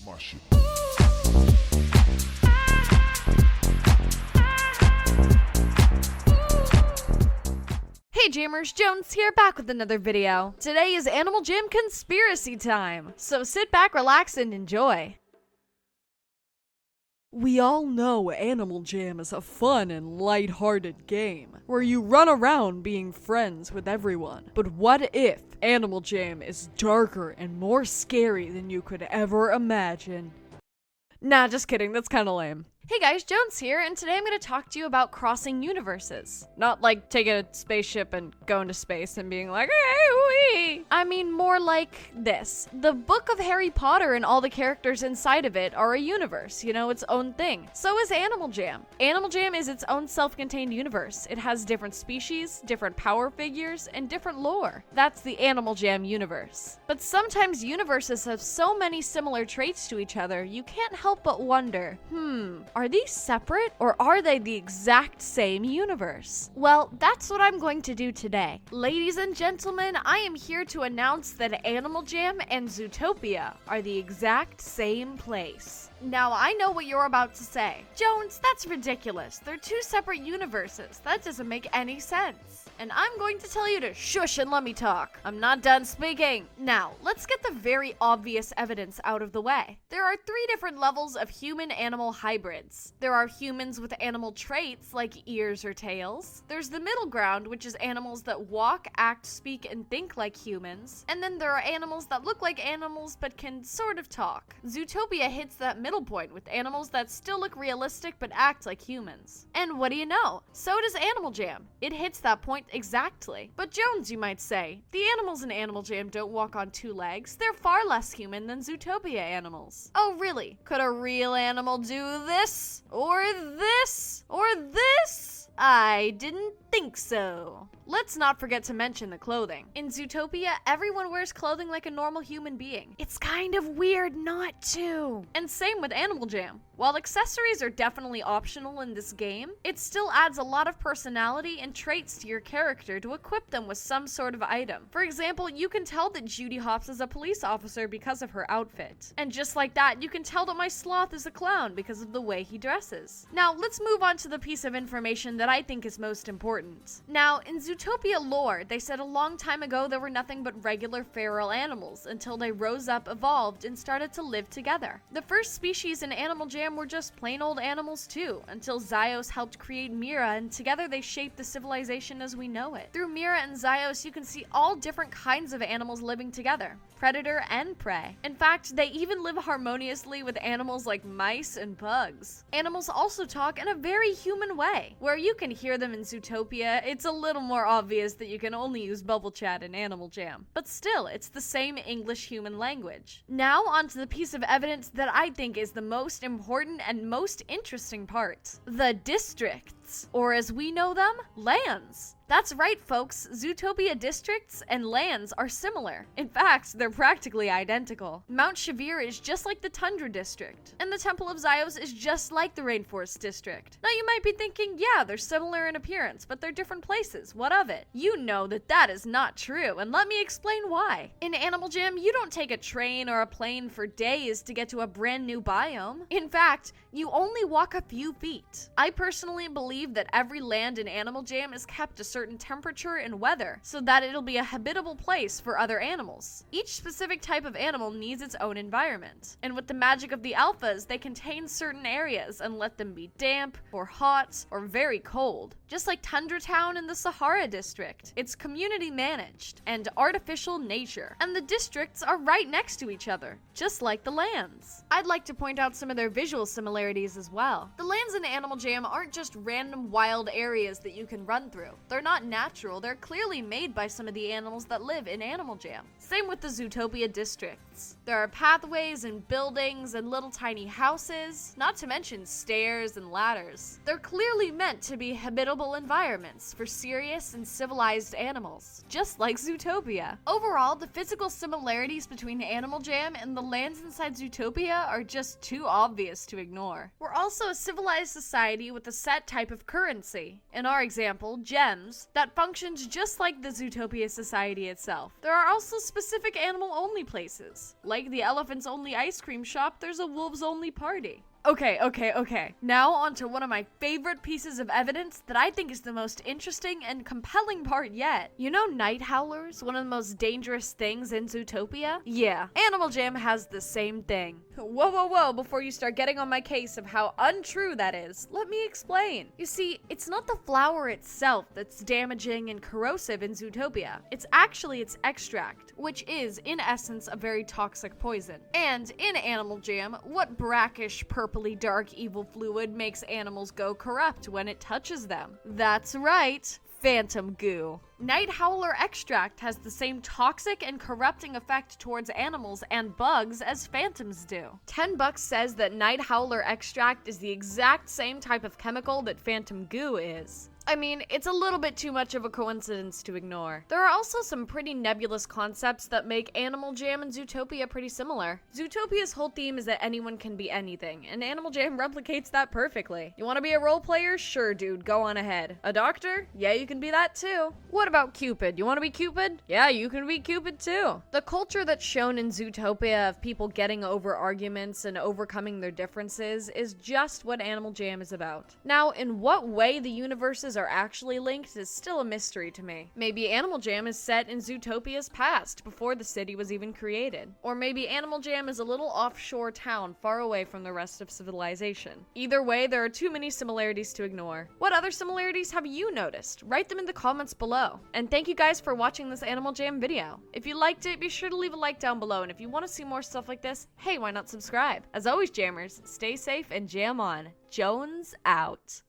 My shit. Hey Jammers, Jones here, back with another video. Today is Animal Jam conspiracy time, so sit back, relax, and enjoy. We all know Animal Jam is a fun and light-hearted game, where you run around being friends with everyone. But what if Animal Jam is darker and more scary than you could ever imagine? Nah, just kidding, that's kinda lame. Hey guys, Jones here, and today I'm going to talk to you about crossing universes. Not like taking a spaceship and going to space and being like, hey, wee! I mean more like this. The book of Harry Potter and all the characters inside of it are a universe, you know, its own thing. So is Animal Jam. Animal Jam is its own self-contained universe. It has different species, different power figures, and different lore. That's the Animal Jam universe. But sometimes universes have so many similar traits to each other, you can't help but wonder, are these separate, or are they the exact same universe? Well, that's what I'm going to do today. Ladies and gentlemen, I am here to announce that Animal Jam and Zootopia are the exact same place. Now, I know what you're about to say. Jones, that's ridiculous. They're two separate universes. That doesn't make any sense. And I'm going to tell you to shush and let me talk. I'm not done speaking. Now, let's get the very obvious evidence out of the way. There are 3 different levels of human-animal hybrids. There are humans with animal traits like ears or tails. There's the middle ground, which is animals that walk, act, speak, and think like humans. And then there are animals that look like animals but can sort of talk. Zootopia hits that middle point with animals that still look realistic but act like humans. And what do you know? So does Animal Jam. It hits that point exactly. But Jones, you might say, the animals in Animal Jam don't walk on 2 legs. They're far less human than Zootopia animals. Oh really? Could a real animal do this? Or this? Or this? I didn't think so. Let's not forget to mention the clothing. In Zootopia, everyone wears clothing like a normal human being. It's kind of weird not to. And same with Animal Jam. While accessories are definitely optional in this game, it still adds a lot of personality and traits to your character to equip them with some sort of item. For example, you can tell that Judy Hopps is a police officer because of her outfit. And just like that, you can tell that my sloth is a clown because of the way he dresses. Now, let's move on to the piece of information that I think is most important. Now, in Zootopia lore, they said a long time ago there were nothing but regular feral animals until they rose up, evolved, and started to live together. The first species in Animal Jam were just plain old animals too, until Zios helped create Mira, and together they shaped the civilization as we know it. Through Mira and Zios, you can see all different kinds of animals living together, predator and prey. In fact, they even live harmoniously with animals like mice and bugs. Animals also talk in a very human way. Where you can hear them in Zootopia, it's a little more obvious that you can only use bubble chat in Animal Jam. But still, it's the same English human language. Now onto the piece of evidence that I think is the most important and most interesting part. The districts, or as we know them, lands. That's right, folks. Zootopia districts and lands are similar. In fact, they're practically identical. Mount Shavir is just like the Tundra district, and the Temple of Zios is just like the Rainforest district. Now you might be thinking, yeah, they're similar in appearance, but they're different places. What of it? You know that that is not true, and let me explain why. In Animal Jam, you don't take a train or a plane for days to get to a brand new biome. In fact, you only walk a few feet. I personally believe that every land in Animal Jam is kept a certain temperature and weather so that it'll be a habitable place for other animals. Each specific type of animal needs its own environment. And with the magic of the alphas, they contain certain areas and let them be damp or hot or very cold. Just like Tundra Town in the Sahara district. It's community managed and artificial nature. And the districts are right next to each other, just like the lands. I'd like to point out some of their visual similarities as well. The lands in Animal Jam aren't just random wild areas that you can run through. They're not natural, they're clearly made by some of the animals that live in Animal Jam. Same with the Zootopia districts. There are pathways and buildings and little tiny houses, not to mention stairs and ladders. They're clearly meant to be habitable environments for serious and civilized animals, just like Zootopia. Overall, the physical similarities between Animal Jam and the lands inside Zootopia are just too obvious to ignore. We're also a civilized society with a set type of currency. In our example, gems, Howlers that functions just like the Zootopia society itself. There are also specific animal-only places. Like the elephants-only ice cream shop, there's a wolves-only party. Okay. Now onto one of my favorite pieces of evidence that I think is the most interesting and compelling part yet. You know night howlers, one of the most dangerous things in Zootopia? Yeah, Animal Jam has the same thing. Whoa, before you start getting on my case of how untrue that is, let me explain. You see, it's not the flower itself that's damaging and corrosive in Zootopia. It's actually its extract, which is, in essence, a very toxic poison. And in Animal Jam, what brackish, purpley dark evil fluid makes animals go corrupt when it touches them? That's right, phantom goo. Night Howler extract has the same toxic and corrupting effect towards animals and bugs as phantoms do. $10 says that Night Howler extract is the exact same type of chemical that phantom goo is. I mean, it's a little bit too much of a coincidence to ignore. There are also some pretty nebulous concepts that make Animal Jam and Zootopia pretty similar. Zootopia's whole theme is that anyone can be anything, and Animal Jam replicates that perfectly. You want to be a role player? Sure, dude, go on ahead. A doctor? Yeah, you can be that too. What about Cupid? You want to be Cupid? Yeah, you can be Cupid too. The culture that's shown in Zootopia of people getting over arguments and overcoming their differences is just what Animal Jam is about. Now, in what way the universes are actually linked is still a mystery to me. Maybe Animal Jam is set in Zootopia's past, before the city was even created. Or maybe Animal Jam is a little offshore town far away from the rest of civilization. Either way, there are too many similarities to ignore. What other similarities have you noticed? Write them in the comments below. And thank you guys for watching this Animal Jam video. If you liked it, be sure to leave a like down below, and if you want to see more stuff like this, hey, why not subscribe? As always, jammers, stay safe and jam on. Jones out.